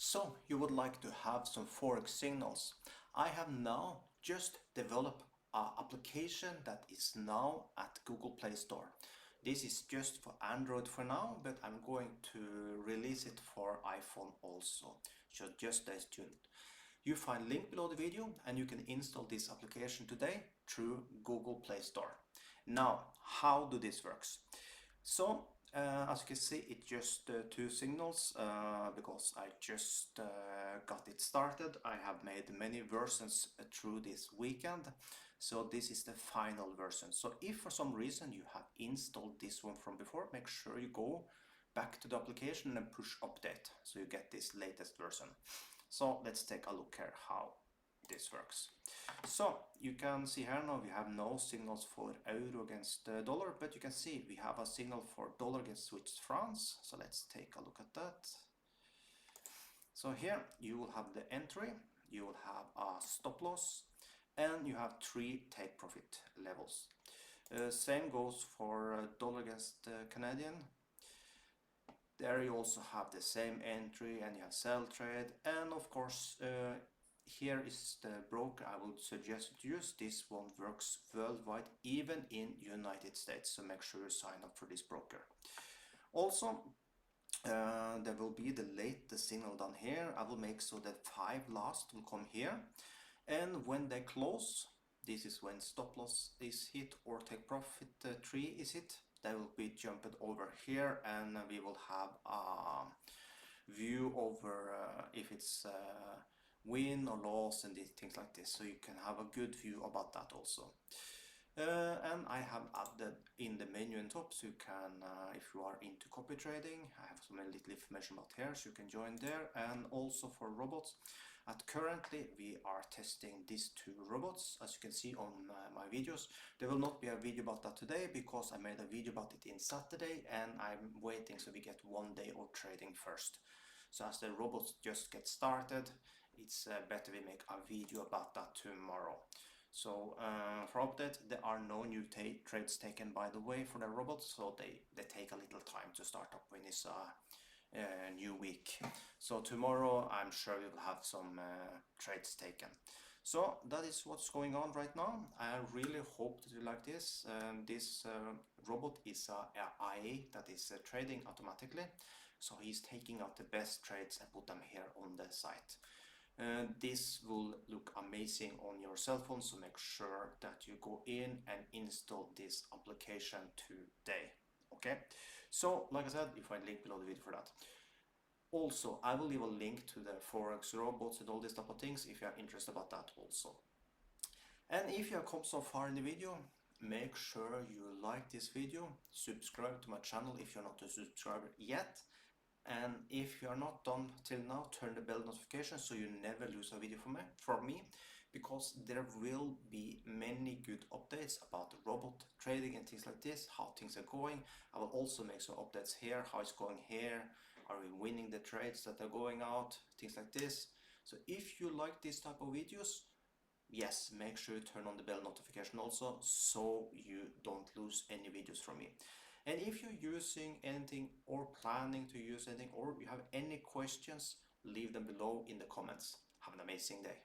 So you would like to have some Forex signals. I have now just developed an application that is now at Google Play Store. This is just for Android for now, but I'm going to release it for iPhone also. So just stay tuned. You find link below the video and you can install this application today through Google Play Store. Now, how do this works? So, as you can see, it's just two signals because I just got it started. I have made many versions through this weekend. So this is the final version. So if for some reason you have installed this one from before, make sure you go back to the application and push update so you get this latest version. So let's take a look here how this works. So you can see here now we have no signals for euro against the dollar, but you can see we have a signal for dollar against Swiss francs. So let's take a look at that. So here you will have the entry, you will have a stop loss, and you have three take profit levels. Same goes for dollar against Canadian. There you also have the same entry and you have sell trade, and of course here is the broker I would suggest to use. This one works worldwide, even in United States, so make sure you sign up for this broker. Also there will be the latest signal down here. I will make so that 5 last will come here, and when they close, this is when stop loss is hit or take profit 3 is hit. They will be jumped over here, and we will have a view over if it's win or loss and things like this, so you can have a good view about that also. And I have added in the menu on top, so you can, if you are into copy trading, I have some little information about here, so you can join there. And also for robots, currently we are testing these two robots, as you can see on my videos. There will not be a video about that today because I made a video about it in Saturday, and I'm waiting so we get 1 day of trading first. So as the robots just get started, it's better we make a video about that tomorrow. So for update, there are no new trades taken, by the way, for the robots, so they take a little time to start up when it's a new week. So tomorrow I'm sure we will have some trades taken. So that is what's going on right now. I really hope that you like this. This robot is a IA that is trading automatically, so he's taking out the best trades and put them here on the site. This will look amazing on your cell phone, so make sure that you go in and install this application today. Okay, so like I said, you find a link below the video for that. Also, I will leave a link to the Forex robots and all these type of things if you are interested about that also. And if you have come so far in the video, make sure you like this video, subscribe to my channel if you're not a subscriber yet. And if you are not done till now, turn the bell notification so you never lose a video from me, because there will be many good updates about the robot trading and things like this, how things are going. I will also make some updates here, how it's going here, are we winning the trades that are going out, things like this. So if you like this type of videos, yes, make sure you turn on the bell notification also so you don't lose any videos from me. And if you're using anything or planning to use anything, or you have any questions, leave them below in the comments. Have an amazing day.